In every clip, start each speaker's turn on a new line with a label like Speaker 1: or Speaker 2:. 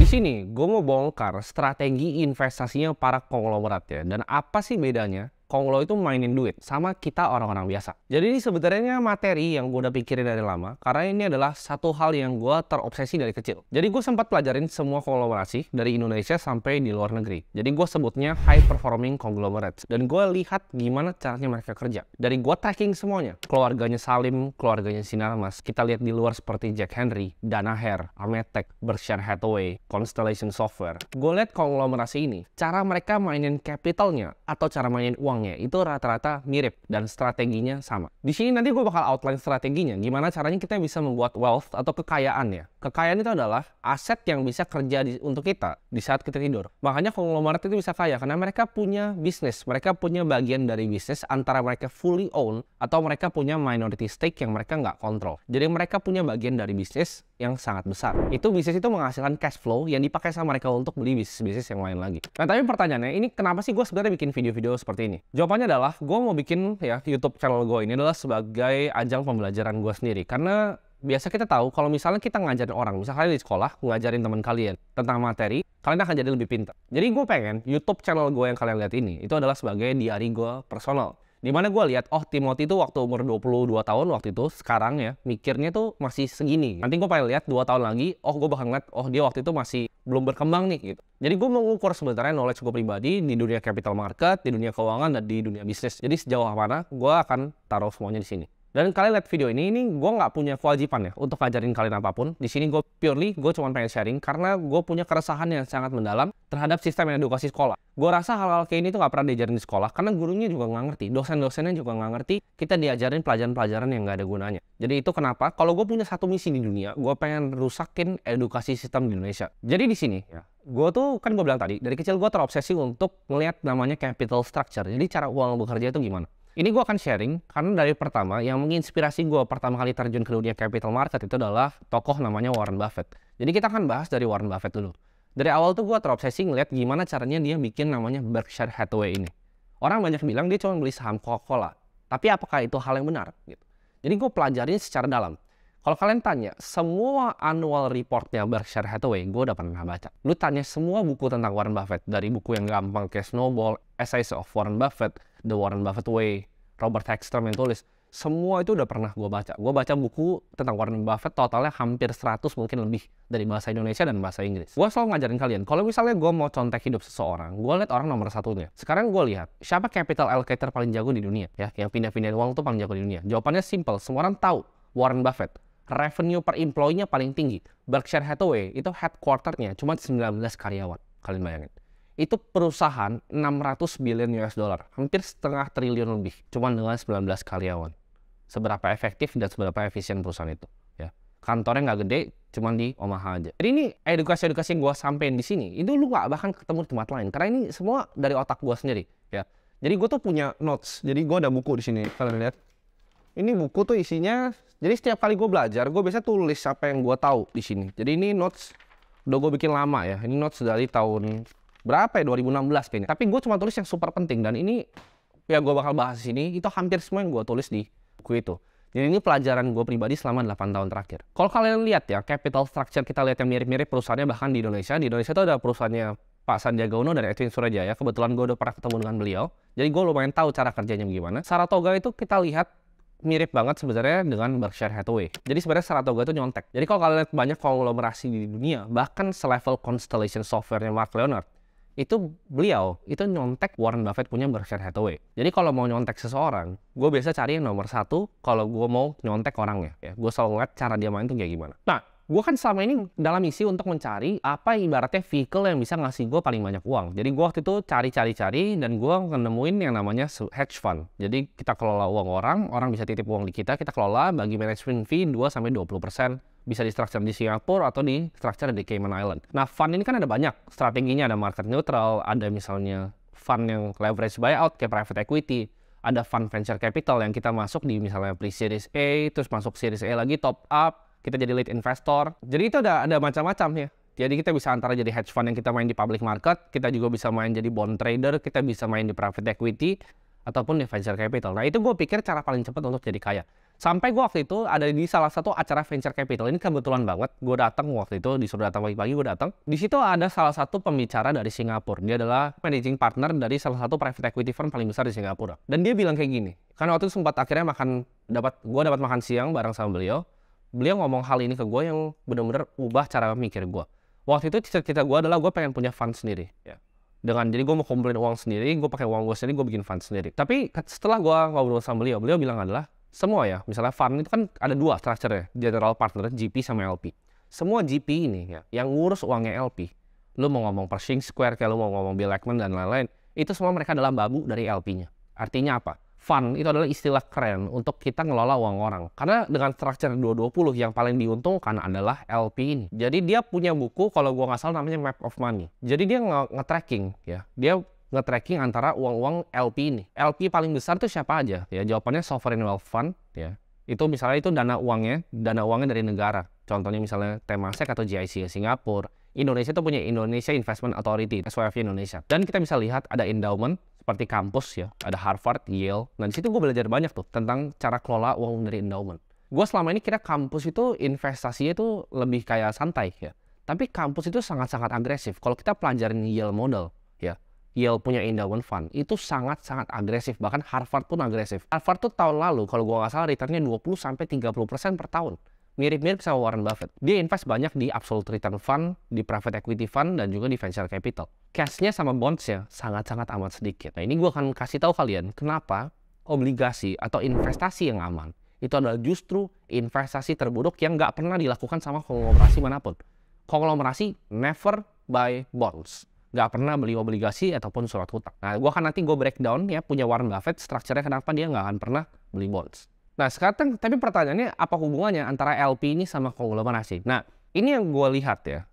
Speaker 1: sini gue mau bongkar strategi investasinya para konglomerat ya. Dan apa sih bedanya konglo itu mainin duit sama kita orang-orang biasa. Jadi ini sebenarnya materi yang gue udah pikirin dari lama, karena ini adalah satu hal yang gue terobsesi dari kecil. Jadi gue sempat pelajarin semua konglomerasi dari Indonesia sampai di luar negeri. Jadi gue sebutnya high performing conglomerates. Dan gue lihat gimana caranya mereka kerja. Dari gue tracking semuanya. Keluarganya Salim, keluarganya Sinarmas. Kita lihat di luar seperti Jack Henry, Danaher, Ametek, Berkshire Hathaway, Constellation Software. Gue lihat konglomerasi ini, cara mereka mainin capitalnya atau cara mainin uang itu rata-rata mirip dan strateginya sama. Di sini nanti gue bakal outline strateginya, gimana caranya kita bisa membuat wealth atau kekayaan ya. Kekayaan itu adalah aset yang bisa kerja untuk kita di saat kita tidur. Makanya konglomerat itu bisa kaya karena mereka punya bisnis, mereka punya bagian dari bisnis antara mereka fully own atau mereka punya minority stake yang mereka nggak kontrol. Jadi mereka punya bagian dari bisnis yang sangat besar. Itu bisnis itu menghasilkan cash flow yang dipakai sama mereka untuk beli bisnis-bisnis yang lain lagi. Nah tapi pertanyaannya, ini kenapa sih gue sebenarnya bikin video-video seperti ini? Jawabannya adalah gue mau bikin ya YouTube channel gue ini adalah sebagai ajang pembelajaran gue sendiri. Karena biasa kita tahu kalau misalnya kita ngajarin orang, misalnya di sekolah ngajarin teman kalian tentang materi, kalian akan jadi lebih pintar. Jadi gue pengen YouTube channel gue yang kalian lihat ini itu adalah sebagai diary gue personal. Dimana gue lihat, oh Timothy itu waktu umur 22 tahun waktu itu, sekarang ya, mikirnya tuh masih segini. Nanti gue pengen lihat 2 tahun lagi, oh gue bakal ngeliat, oh dia waktu itu masih belum berkembang nih gitu. Jadi gue mau ngukur sebenarnya knowledge gue pribadi di dunia capital market, di dunia keuangan, dan di dunia bisnis. Jadi sejauh mana gue akan taruh semuanya di sini. Dan kalian lihat video ini gue nggak punya kewajiban ya untuk ngajarin kalian apapun. Di sini gue gue cuma pengen sharing karena gue punya keresahan yang sangat mendalam terhadap sistem edukasi sekolah. Gue rasa hal-hal kayak ini tuh nggak pernah diajarin di sekolah karena gurunya juga nggak ngerti, dosen-dosennya juga nggak ngerti. Kita diajarin pelajaran-pelajaran yang nggak ada gunanya. Jadi itu kenapa kalau gue punya satu misi di dunia, gue pengen rusakin edukasi sistem di Indonesia. Jadi di sini ya, gue tuh kan gue bilang tadi dari kecil gue terobsesi untuk melihat namanya capital structure. Jadi cara uang bekerja itu gimana? Ini gue akan sharing karena dari pertama yang menginspirasi gue pertama kali terjun ke dunia capital market itu adalah tokoh namanya Warren Buffett. Jadi kita akan bahas dari Warren Buffett dulu. Dari awal tuh gue terobsesi ngeliat gimana caranya dia bikin namanya Berkshire Hathaway ini. Orang banyak bilang dia cuma beli saham Coca-Cola. Tapi apakah itu hal yang benar? Gitu. Jadi gue pelajarin secara dalam. Kalau kalian tanya, semua annual reportnya Berkshire Hathaway, gue udah pernah baca. Lu tanya semua buku tentang Warren Buffett, dari buku yang gampang kayak Snowball, Essays of Warren Buffett, The Warren Buffett Way, Robert Hagstrom yang tulis, semua itu udah pernah gue baca. Gue baca buku tentang Warren Buffett totalnya hampir 100 mungkin lebih dari bahasa Indonesia dan bahasa Inggris. Gue selalu ngajarin kalian, kalau misalnya gue mau contek hidup seseorang, gue lihat orang nomor satunya. Sekarang gue lihat, siapa capital allocator paling jago di dunia? Ya, yang pindah-pindah uang tuh paling jago di dunia. Jawabannya simple, semua orang tahu, Warren Buffett. Revenue per employee-nya paling tinggi. Berkshire Hathaway itu headquarter-nya cuma 19 karyawan. Kalian bayangin. Itu perusahaan 600 billion US dollar. Hampir setengah triliun lebih. Cuma dengan 19 karyawan. Seberapa efektif dan seberapa efisien perusahaan itu. Ya. Kantornya nggak gede, cuma di Omaha aja. Jadi ini edukasi-edukasi yang gue sampein di sini, itu lu nggak bahkan ketemu di tempat lain. Karena ini semua dari otak gue sendiri. Ya. Jadi gue tuh punya notes. Jadi gue ada buku di sini. Kalian lihat. Ini buku tuh isinya, jadi setiap kali gue belajar, gue biasa tulis apa yang gue tahu di sini. Jadi ini notes udah gue bikin lama ya. Ini notes dari tahun berapa ya? 2016 kayaknya. Tapi gue cuma tulis yang super penting dan ini ya gue bakal bahas di sini. Itu hampir semua yang gue tulis di buku itu. Jadi ini pelajaran gue pribadi selama 8 tahun terakhir. Kalau kalian lihat ya, capital structure kita lihat yang mirip-mirip perusahaannya bahkan di Indonesia. Di Indonesia itu ada perusahaannya Pak Sandiaga Uno dan Edwin Surajaya. Kebetulan gue udah pernah ketemu dengan beliau. Jadi gue lumayan tahu cara kerjanya gimana. Saratoga itu kita lihat mirip banget sebenarnya dengan Berkshire Hathaway. Jadi sebenarnya Saratoga itu nyontek. Jadi kalau kalian lihat banyak konglomerasi di dunia, bahkan selevel Constellation Software-nya Mark Leonard, itu beliau itu nyontek Warren Buffett punya Berkshire Hathaway. Jadi kalau mau nyontek seseorang, gue biasa cari yang nomor satu kalau gue mau nyontek orangnya. Ya, gue selalu ngeliat cara dia main itu kayak gimana. Nah, gue kan selama ini dalam misi untuk mencari apa ibaratnya vehicle yang bisa ngasih gue paling banyak uang. Jadi gue waktu itu cari dan gue nemuin yang namanya hedge fund. Jadi kita kelola uang orang bisa titip uang di kita kelola bagi management fee 2-20%. Bisa di structure di Singapura atau di structure di Cayman Island. Nah, fund ini kan ada banyak. Strateginya ada market neutral, ada misalnya fund yang leverage buyout kayak private equity, ada fund venture capital yang kita masuk di misalnya pre-series A, terus masuk series A lagi top up, kita jadi lead investor. Jadi itu ada macam-macam ya. Jadi kita bisa antara jadi hedge fund yang kita main di public market, kita juga bisa main jadi bond trader, kita bisa main di private equity, ataupun di venture capital. Nah itu gue pikir cara paling cepat untuk jadi kaya. Sampai gue waktu itu ada di salah satu acara venture capital. Ini kebetulan banget, gue datang waktu itu, disuruh datang pagi-pagi, gue datang. Di situ ada salah satu pembicara dari Singapura. Dia adalah managing partner dari salah satu private equity firm paling besar di Singapura. Dan dia bilang kayak gini, karena waktu itu sempat akhirnya gue dapat makan siang bareng sama beliau. Beliau ngomong hal ini ke gue yang benar-benar ubah cara mikir gue. Waktu itu cita-cita gue adalah gue pengen punya fund sendiri. Ya. Jadi gue mau kumpulin uang sendiri, gue pakai uang gue sendiri, gue bikin fund sendiri. Tapi setelah gue ngobrol sama beliau bilang adalah, semua ya, misalnya fund itu kan ada dua structure-nya, general partner, GP sama LP. Semua GP ini ya, yang ngurus uangnya LP, lu mau ngomong Pershing Square, kayak lu mau ngomong Bill Ackman dan lain-lain, itu semua mereka adalah babu dari LP-nya. Artinya apa? Fund itu adalah istilah keren untuk kita ngelola uang orang. Karena dengan structure 220 yang paling diuntungkan adalah LP ini. Jadi dia punya buku, kalau gua nggak salah namanya Map of Money. Jadi dia nge-tracking ya, dia nge-tracking antara uang-uang LP ini. LP paling besar itu siapa aja? Ya, jawabannya Sovereign Wealth Fund ya. Itu misalnya itu dana uangnya dari negara. Contohnya misalnya Temasek atau GIC Singapura. Indonesia itu punya Indonesia Investment Authority, SYF Indonesia. Dan kita bisa lihat ada endowment seperti kampus ya, ada Harvard, Yale. Nah, di situ gue belajar banyak tuh tentang cara kelola uang dari endowment. Gue selama ini kira kampus itu investasinya itu lebih kayak santai ya. Tapi kampus itu sangat-sangat agresif. Kalau kita pelajarin Yale model ya, Yale punya endowment fund, itu sangat-sangat agresif. Bahkan Harvard pun agresif. Harvard tuh tahun lalu, kalau gue nggak salah, returnnya 20-30% per tahun. Mirip-mirip sama Warren Buffett. Dia invest banyak di absolute return fund, di private equity fund, dan juga di venture capital. Cash-nya sama bonds-nya sangat-sangat amat sedikit. Nah, ini gue akan kasih tahu kalian kenapa obligasi atau investasi yang aman itu adalah justru investasi terburuk yang nggak pernah dilakukan sama konglomerasi manapun. Konglomerasi never buy bonds. Nggak pernah beli obligasi ataupun surat hutang. Nah, gue breakdown ya punya Warren Buffett, strukturnya kenapa dia nggak akan pernah beli bonds. Nah, sekarang tapi pertanyaannya apa hubungannya antara LP ini sama konglomerasi? Nah, ini yang gue lihat ya.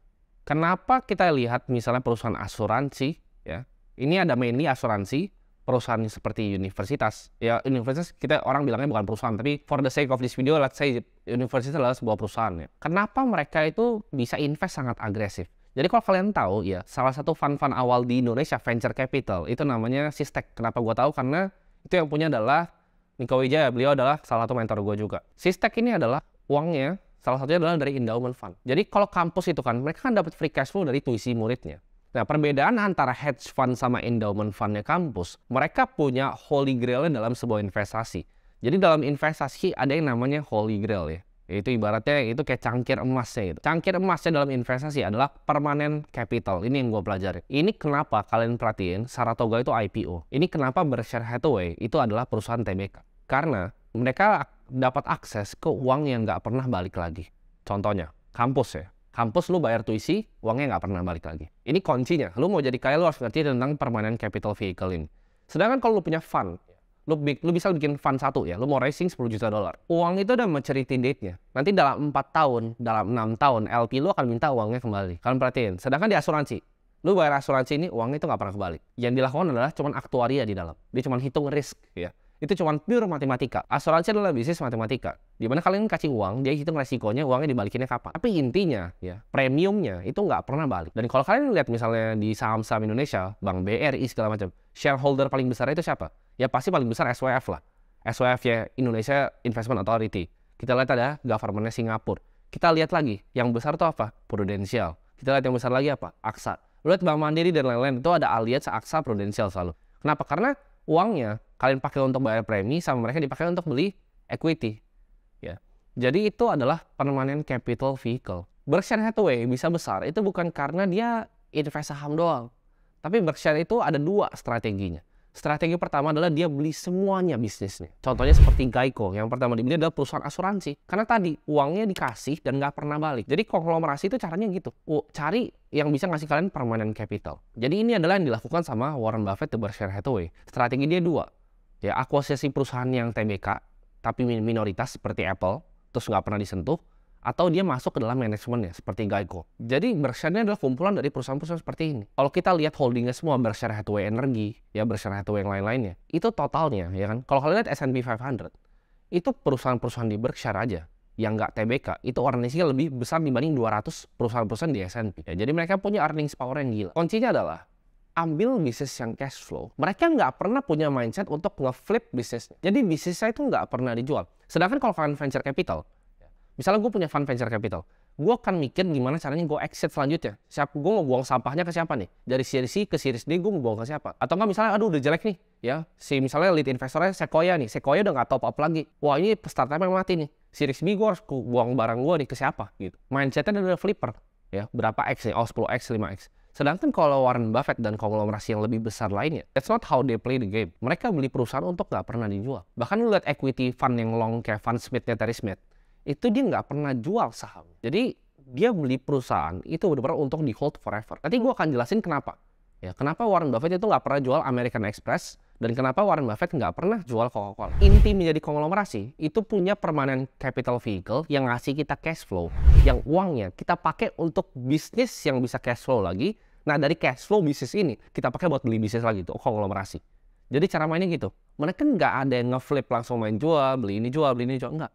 Speaker 1: Kenapa kita lihat misalnya perusahaan asuransi ya. Ini ada mainly asuransi, perusahaan seperti universitas. Ya, universitas kita orang bilangnya bukan perusahaan, tapi for the sake of this video, let's say universitas adalah sebuah perusahaan ya. Kenapa mereka itu bisa invest sangat agresif? Jadi kalau kalian tahu ya, salah satu fund-fund awal di Indonesia venture capital itu namanya Sistek. Kenapa gue tahu? Karena itu yang punya adalah Niko Wijaya, beliau adalah salah satu mentor gue juga. Sistek ini adalah uangnya, salah satunya adalah dari endowment fund. Jadi kalau kampus itu kan, mereka kan dapat free cash flow dari tuisi muridnya. Nah, perbedaan antara hedge fund sama endowment fundnya kampus, mereka punya holy grail dalam sebuah investasi. Jadi dalam investasi ada yang namanya holy grail ya. Itu ibaratnya itu kayak cangkir emasnya gitu. Cangkir emasnya dalam investasi adalah permanent capital. Ini yang gue pelajari. Ini kenapa kalian perhatiin Saratoga itu IPO. Ini kenapa Berkshire Hathaway itu adalah perusahaan TBK. Karena mereka dapat akses ke uang yang nggak pernah balik lagi. Contohnya, kampus ya. Kampus lu bayar tuisi, uangnya nggak pernah balik lagi. Ini kuncinya. Lu mau jadi kaya, lu harus ngerti tentang permanent capital vehicle ini. Sedangkan kalau lu punya fund, lu bisa bikin fund satu ya, lu mau raising $10 juta. Uang itu udah maturity date-nya. Nanti dalam 4 tahun, dalam 6 tahun, LP lu akan minta uangnya kembali. Kalian perhatiin. Sedangkan di asuransi, lu bayar asuransi ini, uangnya itu nggak pernah kembali. Yang dilakukan adalah cuman aktuaria di dalam. Dia cuman hitung risk ya. Itu cuma pure matematika. Asuransi adalah bisnis matematika. Dimana kalian kasih uang, dia hitung resikonya, uangnya dibalikinnya kapan. Tapi intinya, ya premiumnya itu nggak pernah balik. Dan kalau kalian lihat misalnya di saham-saham Indonesia, Bank BRI segala macam, shareholder paling besar itu siapa? Ya pasti paling besar SYF lah. SYF ya Indonesia Investment Authority. Kita lihat ada government-nya Singapura. Kita lihat lagi, yang besar itu apa? Prudential. Kita lihat yang besar lagi apa? AXA. Lihat Bank Mandiri dan lain-lain, itu ada Allianz, AXA, Prudential selalu. Kenapa? Karena uangnya kalian pakai untuk bayar premi, sama mereka dipakai untuk beli equity. Ya. Jadi itu adalah permanent capital vehicle. Berkshire Hathaway bisa besar itu bukan karena dia invest saham doang. Tapi Berkshire itu ada 2 strateginya. Strategi pertama adalah dia beli semuanya bisnisnya. Contohnya seperti Geico, yang pertama dibeli adalah perusahaan asuransi. Karena tadi uangnya dikasih dan nggak pernah balik. Jadi konglomerasi itu caranya gitu. Cari yang bisa ngasih kalian permanent capital. Jadi ini adalah yang dilakukan sama Warren Buffett di Berkshire Hathaway. Strategi dia 2. Ya, akuisisi perusahaan yang TBK, tapi minoritas seperti Apple, terus nggak pernah disentuh. Atau dia masuk ke dalam manajemennya seperti Geico. Jadi Berkshire ini adalah kumpulan dari perusahaan-perusahaan seperti ini. Kalau kita lihat holdingnya semua Berkshire Hathaway Energy, ya Berkshire Hathaway yang lain-lainnya, itu totalnya ya kan. Kalau kalian lihat S&P 500, itu perusahaan-perusahaan di Berkshire aja yang nggak TBK, itu earnings-nya lebih besar dibanding 200 perusahaan-perusahaan di S&P. Ya, jadi mereka punya earnings power yang gila. Kuncinya adalah ambil bisnis yang cash flow. Mereka nggak pernah punya mindset untuk nge-flip bisnis. Jadi bisnisnya itu nggak pernah dijual. Sedangkan kalau fund venture capital, misalnya gue punya fund venture capital, gue akan mikir gimana caranya gue exit selanjutnya. Gue mau buang sampahnya ke siapa nih? Dari series C ke series D gue mau buang ke siapa? Atau nggak misalnya, aduh udah jelek nih, ya. Si misalnya lead investornya Sequoia nih, Sequoia udah nggak top up lagi. Wah ini startup yang mati nih. Series B gue harus buang barang gue nih ke siapa? Gitu. Mindsetnya udah flipper, ya. Berapa X nih? Oh 10X, 5X. Sedangkan kalau Warren Buffett dan konglomerasi yang lebih besar lainnya, that's not how they play the game. Mereka beli perusahaan untuk nggak pernah dijual. Bahkan lu lihat equity fund yang long kayak Fund Smith-nya Terry Smith, itu dia nggak pernah jual saham. Jadi dia beli perusahaan itu benar-benar untuk di hold forever. Nanti gue akan jelasin kenapa. Ya, kenapa Warren Buffett itu nggak pernah jual American Express dan kenapa Warren Buffett nggak pernah jual Coca-Cola. Inti menjadi konglomerasi itu punya permanent capital vehicle yang ngasih kita cash flow, yang uangnya kita pakai untuk bisnis yang bisa cash flow lagi. Nah dari cash flow bisnis ini kita pakai buat beli bisnis lagi, itu konglomerasi. Jadi cara mainnya gitu. Mereka nggak ada yang nge-flip langsung main jual, beli ini jual, enggak.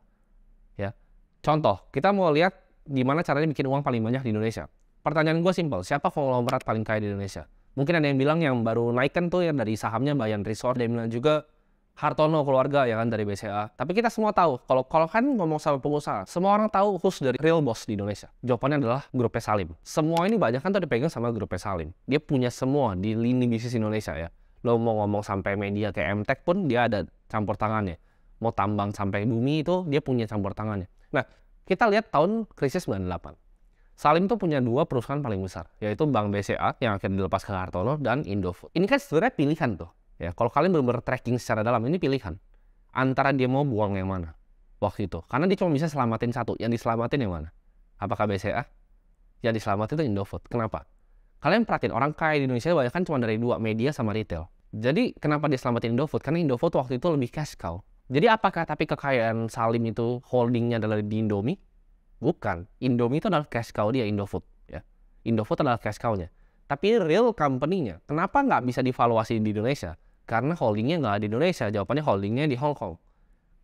Speaker 1: Ya. Contoh, kita mau lihat gimana caranya bikin uang paling banyak di Indonesia. Pertanyaan gue simpel, siapa konglomerat paling kaya di Indonesia? Mungkin ada yang bilang yang baru naik kan tuh yang dari sahamnya Bayan Resort, ada yang bilang juga Hartono keluarga ya kan dari BCA. Tapi kita semua tahu, kalau kan ngomong sama pengusaha, semua orang tahu who's the real boss di Indonesia. Jawabannya adalah grupnya Salim. Semua ini banyak kan tuh dipegang sama grupnya Salim. Dia punya semua di lini bisnis Indonesia ya. Lo mau ngomong sampai media kayak MTech pun dia ada campur tangannya. Mau tambang sampai bumi itu dia punya campur tangannya. Nah, kita lihat tahun krisis 98. Salim tuh punya dua perusahaan paling besar, yaitu Bank BCA yang akhirnya dilepas ke Hartono dan Indofood. Ini kan sebenarnya pilihan tuh. Ya, kalau kalian benar-benar tracking secara dalam, ini pilihan. Antara dia mau buang yang mana waktu itu. Karena dia cuma bisa selamatin satu. Yang diselamatin yang mana? Apakah BCA? Yang diselamatin itu Indofood. Kenapa? Kalian perhatiin, orang kaya di Indonesia banyak kan cuma dari dua, media sama retail. Jadi kenapa dia selamatin Indofood? Karena Indofood waktu itu lebih cash cow. Jadi apakah tapi kekayaan Salim itu holdingnya adalah di Indomie? Bukan. Indomie itu adalah cash cow dia, Indofood. Ya. Indofood adalah cash cow-nya. Tapi real company-nya, kenapa nggak bisa divaluasi di Indonesia? Karena holdingnya nggak di Indonesia. Jawabannya holdingnya di Hong Kong.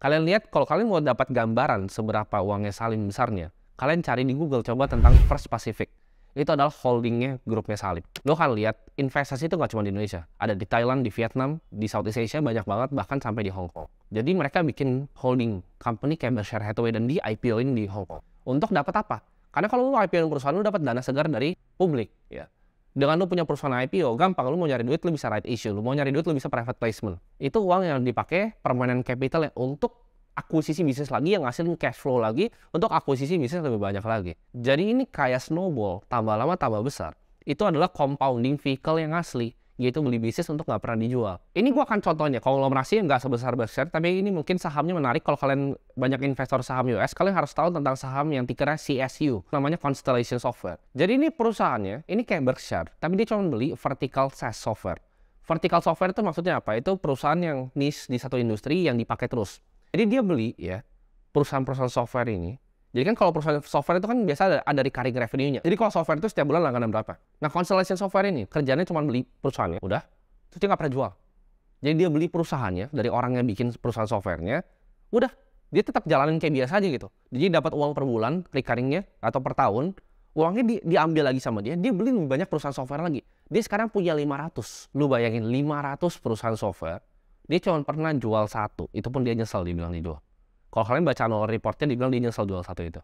Speaker 1: Kalian lihat, kalau kalian mau dapat gambaran seberapa uangnya Salim besarnya, kalian cari di Google, coba tentang First Pacific. Itu adalah holdingnya grupnya Salim. Lo kan lihat, investasi itu nggak cuma di Indonesia. Ada di Thailand, di Vietnam, di Southeast Asia banyak banget, bahkan sampai di Hong Kong. Jadi mereka bikin holding company kayak Berkshire Hathaway dan di IPO-in di Hong Kong. Untuk dapat apa? Karena kalau lo IPO perusahaan, lo dapat dana segar dari publik. Ya. Dengan lo punya perusahaan IPO, gampang. Lo mau nyari duit, lo bisa right issue. Lo mau nyari duit, lo bisa private placement. Itu uang yang dipakai permanent capital untuk akuisisi bisnis lagi yang ngasilin cash flow lagi untuk akuisisi bisnis lebih banyak lagi. Jadi ini kayak snowball, tambah lama tambah besar. Itu adalah compounding vehicle yang asli, yaitu beli bisnis untuk nggak pernah dijual. Ini gua akan contohnya, konglomerasi nggak sebesar Berkshire, tapi ini mungkin sahamnya menarik. Kalau kalian banyak investor saham US, kalian harus tahu tentang saham yang tikernya CSU, namanya Constellation Software. Jadi ini perusahaannya, ini kayak Berkshire, tapi dia cuma beli vertical SaaS software. Vertical software itu maksudnya apa? Itu perusahaan yang niche di satu industri yang dipakai terus. Jadi dia beli ya perusahaan-perusahaan software ini. Jadi kan kalau perusahaan software itu kan biasa ada recurring revenue-nya. Jadi kalau software itu setiap bulan langganan berapa? Nah, Constellation Software ini kerjanya cuma beli perusahaannya, udah. Terus dia nggak pernah jual. Jadi dia beli perusahaannya dari orang yang bikin perusahaan softwarenya, udah. Dia tetap jalanin kayak biasa aja gitu. Jadi dapat uang per bulan, recurring-nya atau per tahun, uangnya diambil lagi sama dia beli lebih banyak perusahaan software lagi. Dia sekarang punya 500. Lu bayangin 500 perusahaan software. Dia cuma pernah jual satu, itu pun dia nyesel dibilang dijual. Kalau kalian baca annual report-nya, dibilang dia nyesel jual satu itu.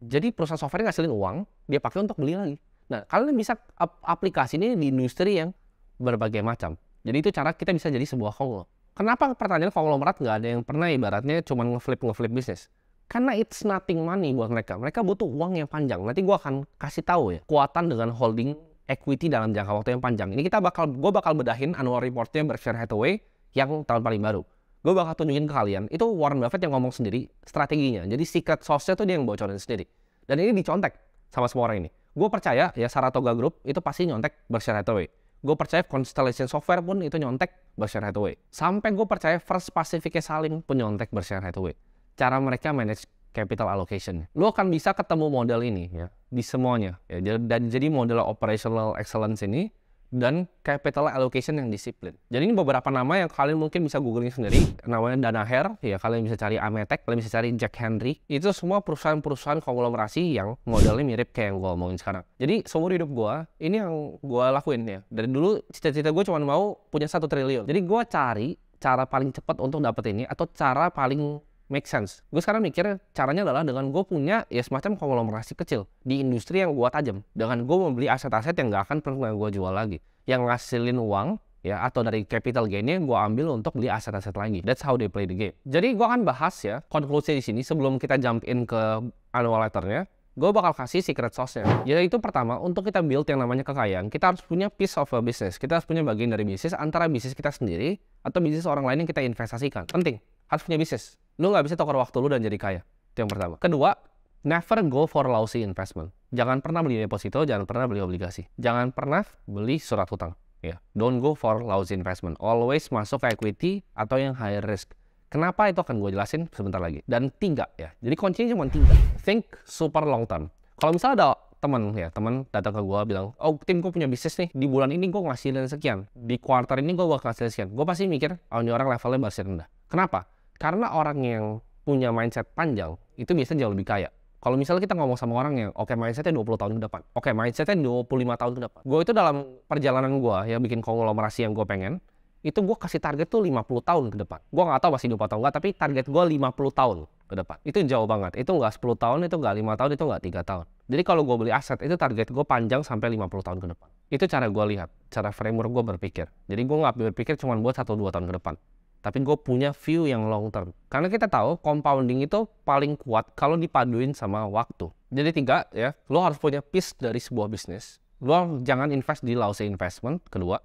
Speaker 1: Jadi perusahaan software ngasilin uang, dia pakai untuk beli lagi. Nah, kalian bisa aplikasi ini di industri yang berbagai macam. Jadi itu cara kita bisa jadi sebuah konglo. Kenapa pertanyaan konglomerat nggak ada yang pernah ibaratnya cuma ngeflip bisnis? Karena it's nothing money buat mereka. Mereka butuh uang yang panjang. Nanti gue akan kasih tahu ya, kekuatan dengan holding equity dalam jangka waktu yang panjang. Ini gue bakal bedahin annual report-nya Berkshire Hathaway yang tahun paling baru. Gue bakal tunjukin ke kalian, itu Warren Buffett yang ngomong sendiri strateginya. Jadi secret sauce-nya tuh dia yang bocorin sendiri. Dan ini dicontek sama semua orang ini. Gue percaya ya Saratoga Group itu pasti nyontek Berkshire Hathaway. Gue percaya Constellation Software pun itu nyontek Berkshire Hathaway. Sampai gue percaya First Pacific Salim pun nyontek Berkshire Hathaway. Cara mereka manage capital allocation. Lo akan bisa ketemu model ini ya di semuanya. Ya, dan jadi model operational excellence ini dan capital allocation yang disiplin. Jadi ini beberapa nama yang kalian mungkin bisa googling sendiri. Namanya Danaher, ya kalian bisa cari Ametek, kalian bisa cari Jack Henry. Itu semua perusahaan-perusahaan konglomerasi yang modelnya mirip kayak yang gue omongin sekarang. Jadi seumur hidup gue, ini yang gue lakuin ya. Dari dulu cita-cita gue cuma mau punya 1 triliun. Jadi gue cari cara paling cepat untuk dapet ini atau cara paling make sense. Gue sekarang mikir caranya adalah dengan gue punya ya semacam konglomerasi kecil di industri yang gue tajam. Dengan gue membeli aset-aset yang gak akan pernah gue jual lagi. Yang ngasilin uang ya atau dari capital gainnya gue ambil untuk beli aset-aset lagi. That's how they play the game. Jadi gue akan bahas ya konklusi di sini sebelum kita jump in ke annual letternya. Gue bakal kasih secret sauce-nya. Yaitu pertama, untuk kita build yang namanya kekayaan, kita harus punya piece of a business. Kita harus punya bagian dari bisnis antara bisnis kita sendiri atau bisnis orang lain yang kita investasikan. Penting, harus punya bisnis. Lu nggak bisa tukar waktu lu dan jadi kaya. Itu yang pertama. Kedua, never go for lousy investment. Jangan pernah beli deposito, jangan pernah beli obligasi. Jangan pernah beli surat hutang. Ya, don't go for lousy investment. Always masuk ke equity atau yang higher risk. Kenapa itu akan gue jelasin sebentar lagi. Dan 3 ya. Jadi kuncinya cuma 3. Think super long term. Kalau misalnya ada teman datang ke gue bilang, oh tim gue punya bisnis nih, di bulan ini gue ngasilin sekian, di kuartal ini gue bakal ngasilin sekian. Gue pasti mikir, oh ini orang levelnya masih rendah. Kenapa? Karena orang yang punya mindset panjang, itu biasanya jauh lebih kaya. Kalau misalnya kita ngomong sama orang yang, oke mindsetnya 20 tahun ke depan. Oke mindsetnya 25 tahun ke depan. Gue itu dalam perjalanan gue, ya bikin konglomerasi yang gue pengen, itu gue kasih target tuh 50 tahun ke depan. Gue nggak tahu masih 20 tahun nggak, tapi target gue 50 tahun ke depan. Itu jauh banget. Itu nggak 10 tahun, itu nggak 5 tahun, itu nggak 3 tahun. Jadi kalau gue beli aset, itu target gue panjang sampai 50 tahun ke depan. Itu cara gue lihat, cara framework gue berpikir. Jadi gue nggak berpikir cuma buat 1-2 tahun ke depan. Tapi gue punya view yang long term. Karena kita tahu compounding itu paling kuat kalau dipaduin sama waktu. Jadi 3 ya, lo harus punya piece dari sebuah bisnis. Lo jangan invest di lousy investment, kedua.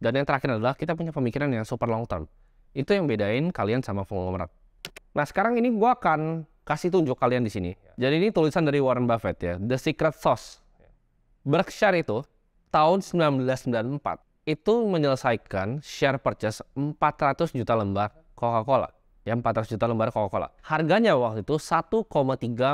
Speaker 1: Dan yang terakhir adalah kita punya pemikiran yang super long term. Itu yang bedain kalian sama konglomerat. Nah sekarang ini gue akan kasih tunjuk kalian di sini. Jadi ini tulisan dari Warren Buffett ya, The Secret Sauce. Berkshire itu tahun 1994 itu menyelesaikan share purchase 400 juta lembar Coca-Cola. Ya 400 juta lembar Coca-Cola. Harganya waktu itu 1,3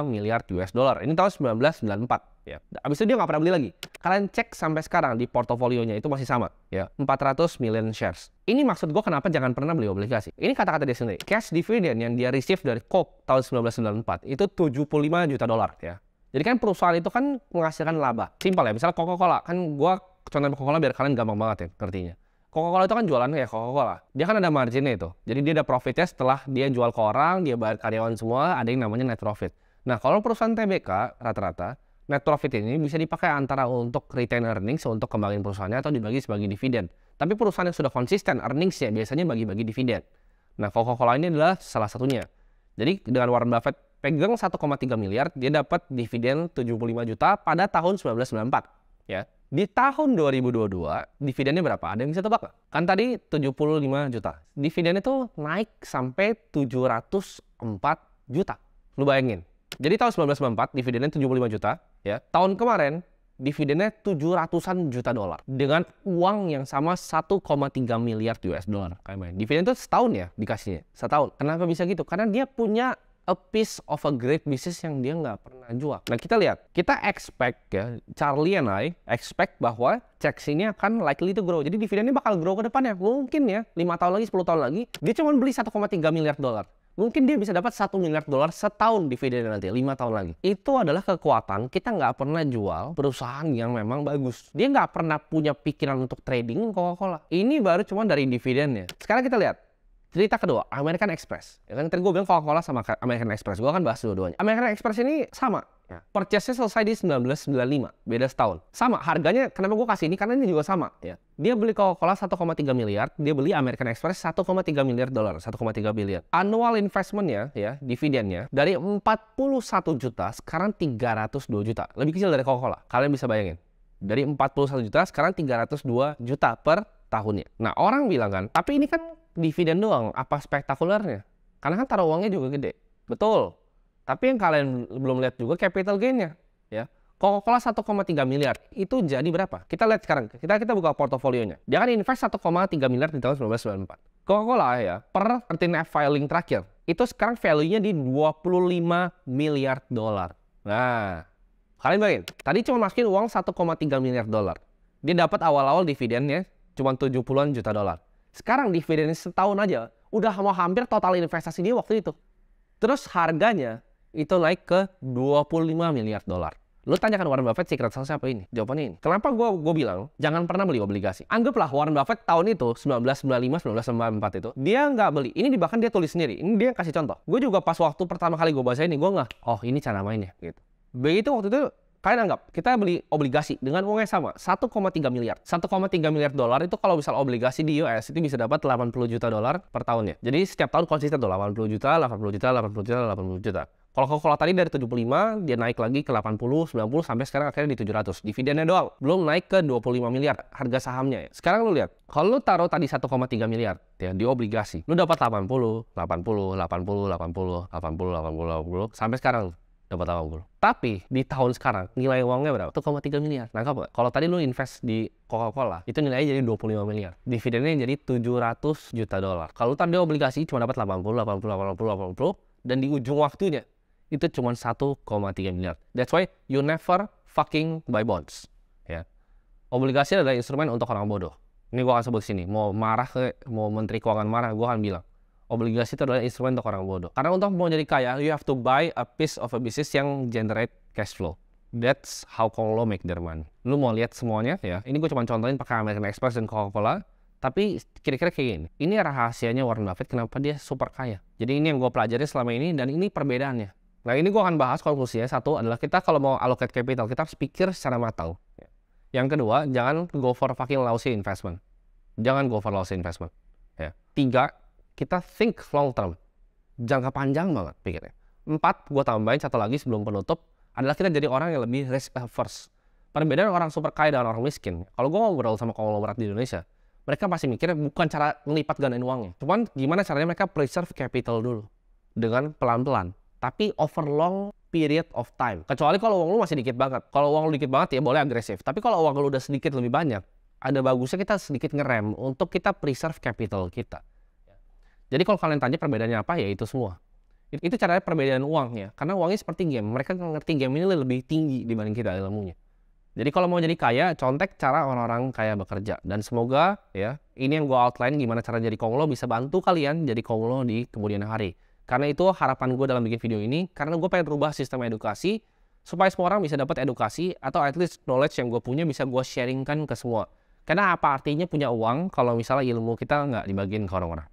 Speaker 1: miliar US dollar. Ini tahun 1994. Ya. Abis itu dia nggak pernah beli lagi. Kalian cek sampai sekarang di portofolionya itu masih sama. Ya, 400 million shares. Ini maksud gue kenapa jangan pernah beli obligasi. Ini kata-kata dia sendiri. Cash dividend yang dia receive dari Coke tahun 1994 itu 75 juta dolar. Ya. Jadi kan perusahaan itu kan menghasilkan laba. Simpel ya, misalnya Coca-Cola. Kan gue contohin Coca-Cola biar kalian gampang banget ya ngertinya. Coca-Cola itu kan jualan kayak Coca-Cola. Dia kan ada marginnya itu. Jadi dia ada profitnya setelah dia jual ke orang, dia bayar karyawan semua, ada yang namanya net profit. Nah kalau perusahaan TBK rata-rata, net profit ini bisa dipakai antara untuk retain earnings, untuk kembangin perusahaannya, atau dibagi sebagai dividen. Tapi perusahaan yang sudah konsisten earningsnya biasanya bagi-bagi dividen. Nah Coca-Cola ini adalah salah satunya. Jadi dengan Warren Buffett pegang 1,3 miliar, dia dapat dividen 75 juta pada tahun 1994. Ya. Di tahun 2022, dividennya berapa? Ada yang bisa tebak nggak? Kan tadi 75 juta. Dividennya tuh naik sampai 704 juta. Lu bayangin. Jadi tahun 1994, dividennya 75 juta. Ya. Tahun kemarin, dividennya 700-an juta dolar. Dengan uang yang sama 1,3 miliar US dollar. Dividen itu setahun ya dikasihnya. Setahun. Kenapa bisa gitu? Karena dia punya a piece of a great business yang dia nggak pernah jual. Nah kita lihat, kita expect ya, Charlie and I expect bahwa checks ini akan likely to grow. Jadi dividennya bakal grow ke depannya. Mungkin ya, 5 tahun lagi, 10 tahun lagi, dia cuma beli 1,3 miliar dolar. Mungkin dia bisa dapat 1 miliar dolar setahun dividen nanti, 5 tahun lagi. Itu adalah kekuatan kita nggak pernah jual perusahaan yang memang bagus. Dia nggak pernah punya pikiran untuk trading Coca-Cola. Ini baru cuma dari dividennya. Sekarang kita lihat. Cerita kedua, American Express. Ya kan tadi gue bilang Coca-Cola sama American Express. Gue akan bahas dua-duanya. American Express ini sama. Ya. Purchase-nya selesai di 1995. Beda setahun. Sama. Harganya, kenapa gue kasih ini? Karena ini juga sama. Ya. Dia beli Coca-Cola 1,3 miliar. Dia beli American Express 1,3 miliar dolar. 1,3 biliar. Annual investment-nya, ya, dividennya, dari 41 juta, sekarang 302 juta. Lebih kecil dari Coca-Cola. Kalian bisa bayangin. Dari 41 juta, sekarang 302 juta per tahunnya. Nah, orang bilang kan, tapi ini kan dividen doang, apa spektakulernya? Karena kan taruh uangnya juga gede. Betul. Tapi yang kalian belum lihat juga capital gain-nya. Ya. Coca-Cola 1,3 miliar. Itu jadi berapa? Kita lihat sekarang. Kita buka portofolionya. Dia kan invest 1,3 miliar di tahun 1994. Coca-Cola ya, per 13F filing terakhir, itu sekarang value-nya di 25 miliar dolar. Nah, kalian bayangin. Tadi cuma masukin uang 1,3 miliar dolar. Dia dapat awal-awal dividennya cuma 70-an juta dolar. Sekarang dividennya setahun aja udah mau hampir total investasi dia waktu itu. Terus harganya itu naik ke 25 miliar dolar. Lu tanyakan Warren Buffett secret sauce apa ini? Jawabannya ini. Kenapa gue bilang jangan pernah beli obligasi? Anggaplah Warren Buffett tahun itu 1995-1994 itu dia nggak beli. Ini bahkan dia tulis sendiri. Ini dia kasih contoh. Gue juga pas waktu pertama kali gue baca ini gue nggak. Oh ini cara mainnya gitu. Begitu waktu itu kalian anggap kita beli obligasi dengan uangnya sama 1,3 miliar. 1,3 miliar dolar itu kalau misal obligasi di US itu bisa dapat 80 juta dolar per tahunnya. Jadi setiap tahun konsisten tuh 80 juta, 80 juta, 80 juta, 80 juta. Kalau tadi dari 75 dia naik lagi ke 80, 90 sampai sekarang akhirnya di 700. Dividennya doang belum naik ke 25 miliar harga sahamnya ya. Sekarang lu lihat, kalau lu taruh tadi 1,3 miliar ya di obligasi, lu dapat 80, 80, 80, 80, 80, 80 sampai sekarang dapat 80. Tapi di tahun sekarang nilai uangnya berapa? 1,3 miliar. Nangkap nggak? Kalau tadi lu invest di Coca-Cola, itu nilainya jadi 25 miliar. Dividennya jadi 700 juta dolar. Kalau tadi obligasi cuma dapat 80, 80, 80, 80 dan di ujung waktunya itu cuma 1,3 miliar. That's why you never fucking buy bonds. Ya. Obligasi adalah instrumen untuk orang bodoh. Ini gue akan sebut sini. Mau Menteri Keuangan marah, gue akan bilang. Obligasi itu adalah instrumen untuk orang bodoh. Karena untuk mau jadi kaya, you have to buy a piece of a business yang generate cash flow. That's how Konglo make their money. Lu mau lihat semuanya ya. Ini gue cuma contohin pakai American Express dan Coca-Cola. Tapi kira-kira kayak gini. Ini rahasianya Warren Buffett kenapa dia super kaya. Jadi ini yang gue pelajari selama ini dan ini perbedaannya. Nah ini gue akan bahas konklusinya. Satu adalah kita kalau mau allocate capital, kita harus pikir secara matang. Yang kedua, jangan go for fucking lousy investment. Jangan go for lousy investment. Ya. 3, kita think long term. Jangka panjang banget pikirnya. 4, gue tambahin satu lagi sebelum penutup, adalah kita jadi orang yang lebih risk averse. Perbedaan orang super kaya dan orang miskin. Kalau gue ngobrol sama konglomerat di Indonesia, mereka pasti mikirnya bukan cara melipat gandain uangnya. Cuman gimana caranya mereka preserve capital dulu. Dengan pelan-pelan. Tapi over long period of time. Kecuali kalau uang lu masih dikit banget. Kalau uang lu dikit banget ya boleh agresif. Tapi kalau uang lu udah sedikit lebih banyak, ada bagusnya kita sedikit ngerem untuk kita preserve capital kita. Jadi kalau kalian tanya perbedaannya apa, ya itu semua. Itu caranya perbedaan uangnya. Karena uangnya seperti game. Mereka ngerti game ini lebih tinggi dibanding kita ilmunya. Jadi kalau mau jadi kaya, contek cara orang-orang kaya bekerja. Dan semoga ya ini yang gue outline gimana cara jadi konglo bisa bantu kalian jadi konglo di kemudian hari. Karena itu harapan gue dalam bikin video ini, karena gue pengen rubah sistem edukasi, supaya semua orang bisa dapat edukasi, atau at least knowledge yang gue punya bisa gue sharingkan ke semua. Karena apa artinya punya uang kalau misalnya ilmu kita nggak dibagiin ke orang-orang.